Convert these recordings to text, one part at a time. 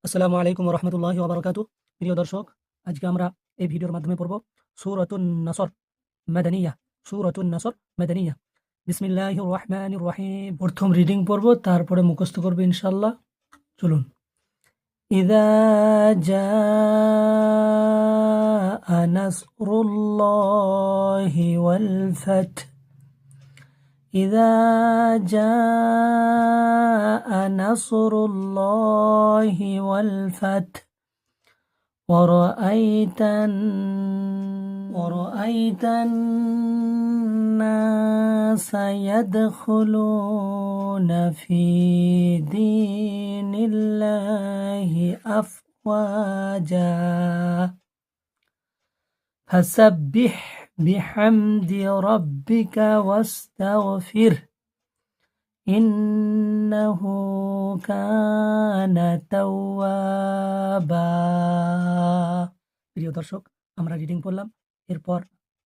আসসালামু আলাইকুম রহমতুল্লাহি ওয়া প্রিয় দর্শক, আজকে আমরা এই ভিডিওর মাধ্যমে পড়ব সূরাতুন নাসর মাদানিয়া। সূরাতুন নাসর মাদানিয়া। বিসমিল্লাহির রহমানির রহিম। প্রথম রিডিং পড়ব, তারপরে মুখস্থ করব ইনশাআল্লাহ। চলুন। ইযা জাআ নাসরুল্লাহি ওয়াল ফাth। إذا جاء نصر الله والفتح ورأيت الناس يدخلون في دين الله أفواجا فسبح بحمد ربك واستغفره إنه كان توابا। প্রিয় দর্শক, আমরা রিডিং পড়লাম, এরপর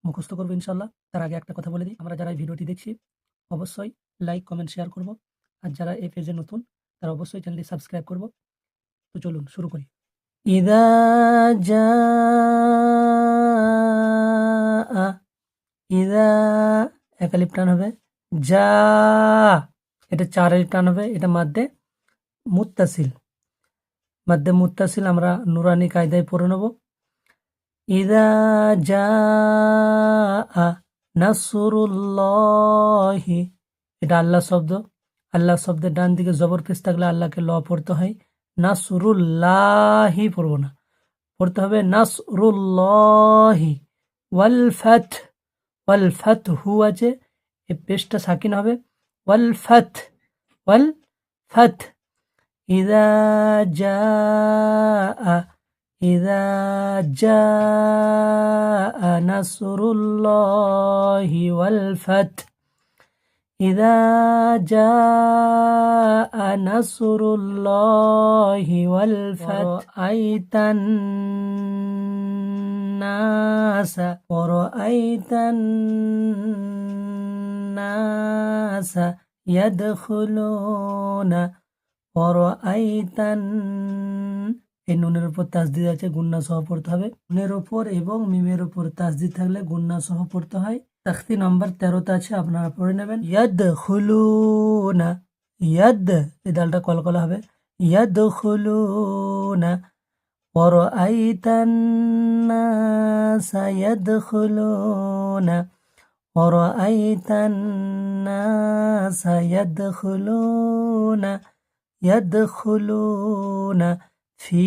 মুখস্থ করবো ইনশাল্লাহ। তার আগে একটা কথা বলে দিই, আমরা যারা এই ভিডিওটি দেখছি অবশ্যই লাইক, কমেন্ট, শেয়ার করব। আর যারা এই পেজে নতুন তারা অবশ্যই চ্যানেলটি সাবস্ক্রাইব করব। তো চলুন শুরু করি। ইদা জাআ, ইদা এক আলিফ টান হবে, যা এটা 4 আলিফ টান হবে, এটা মাদ্দে মুত্তাসিল। মাদ্দে মুত্তাসিল আমরা নুরানি কায়দায় পড়ে নেব। ইদা জাআ নাসরুল্লাহি, এটা আল্লাহ শব্দ। আল্লাহ শব্দের ডান দিকে জবর পেশ থাকলে আল্লাহকে ল পড়তে হয়, নাসরুল্লাহি পড়ব না, পড়তে হবে নাসরুল্লাহি। ওয়াল ফাth, ওয়াল ফাth হু আছে, এই পেশটা সাকিন হবে। ওয়াল ফাth, ওয়াল ফাth। ইযা জাআ, ইযা জাআ নাসরুল্লাহি ওয়াল ফাth। ইযা জাআ নাসরুল্লাহি ওয়াল ফাth ওয়ারাআইতান নাসা ইয়াদখুলুনা। এই নুনের উপর তাসদিদ আছে, গুন্না সহ পড়তে হবে। নুনের উপর এবং মিমের উপর তাসদিদ থাকলে গুন্না সহ পড়তে হয়। তাখতি নম্বর 13তে আছে, আপনারা পড়ে নেবেন। ইয়াদখুলুনা, ইয়াদ এই ডালটা কলকলা হবে, ইয়াদখুলুনা। ওয়ারাআইতান নাসা ইয়াদখুলুনা, ওয়ারাআইতান নাসা ইয়াদখুলুনা, ইয়াদখুলুনা ফি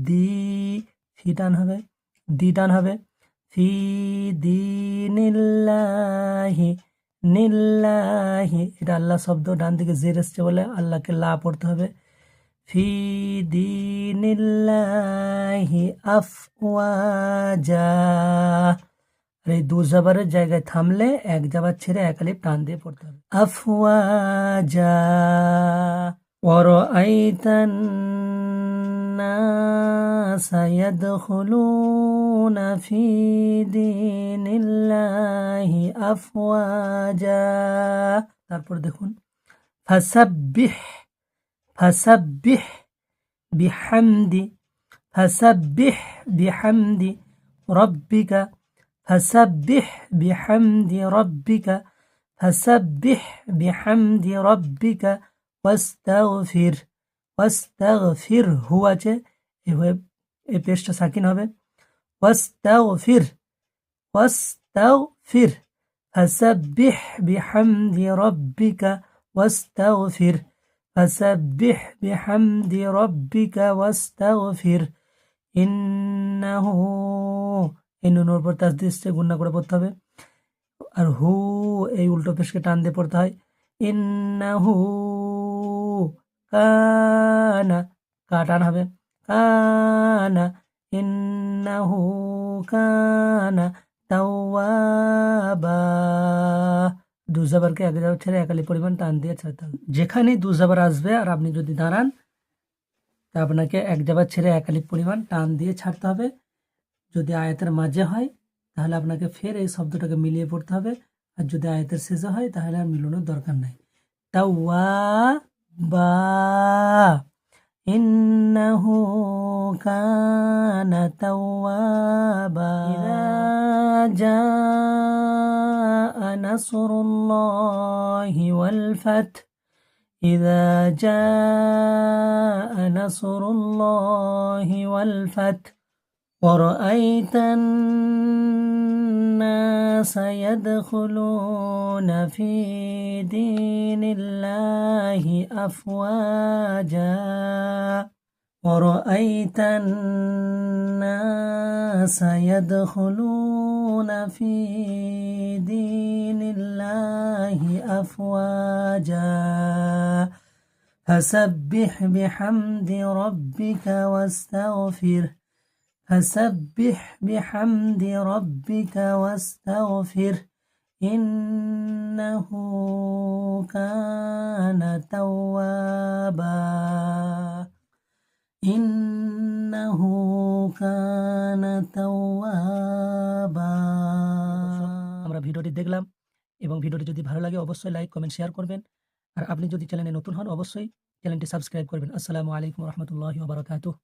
দি, ফি টান হবে, দি টান হবে, ফি দীনিল্লাহি, নিল্লাহি এটা আল্লাহ শব্দ, ডান দিকে জের এসছে বলে আল্লাহকে লা পড়তে হবে। ফি দীনিল্লাহি আফওয়াজা। আর এই দু জাবারের জায়গায় থামলে এক জাবার ছেড়ে এক আলিফ টান দিয়ে পড়তে হবে। আফওয়াজা। ওয়ারাআইতান নাসা ইয়াদখুলুনা ফি দীনিল্লাহি আফওয়াজা। তারপর দেখুন, ফাসাব্বিহ, ফাসাব্বিহ বিহামদি, ফাসাব্বিহ বিহামদি রব্বিকা, ফাসাব্বিহ বিহামদি রব্বিকা, ফাসাব্বিহ বিহামদি রব্বিকা ওয়াস্তাগফির। ওয়াস্তাগফির হু আছে, এই পেশটা সাকিন হবে। ওয়াস্তাগফির, ওয়াস্তাগফির। ফাসাব্বিহ বিহামদি রব্বিকা ওয়াস্তাগফির, ফাসাব্বিহ বিহামদি রব্বিকা ওয়াস্তাগফির ইন্নাহু, এই নুনের উপর তাসদিদ দিয়ে গুণনা করে পড়তে হবে। আর হু এই উল্টো পেশকে টান দিয়ে পড়তে হয়। ইন্নাহু কানা, কা টান হবে, কানা, ইন্নাহু কানা তাওয়াবা। দু জাবারকে এক জাবার ছেড়ে এক আলিফ পরিমাণ টান দিয়ে ছাড়তে হবে। যেখানে দু জাবার আসবে আর আপনি যদি দাঁড়ান, তা আপনাকে এক জাবার ছেড়ে এক আলিফ পরিমাণ টান দিয়ে ছাড়তে হবে। যদি আয়াতের মাঝে হয় তাহলে আপনাকে ফের এই শব্দটাকে মিলিয়ে পড়তে হবে, আর যদি আয়াতের শেষে হয় তাহলে আর মিলানোর দরকার নাই। তাওয়াবা, إنه كان توابا إذا جاء نصر الله والفتح إذا جاء نصر الله والفتح ورأيت الناس يدخلون في دين الله أفواجا ورأيت الناس يدخلون في دين الله أفواجا فسبح بحمد ربك واستغفره فسبح بحمد ربك واستغفره إنه كان توابا إنه كان توابا আমরা ভিডিওটি দেখলাম এবং ভিডিওটি যদি ভালো লাগে অবশ্যই লাইক কমেন্ট শেয়ার করবেন আর আপনি যদি চ্যানেলে নতুন হন অবশ্যই চ্যানেলটি সাবস্ক্রাইব করবেন। আসসালামু আলাইকুম ওয়া রাহমাতুল্লাহি ওয়া বারাকাতুহু।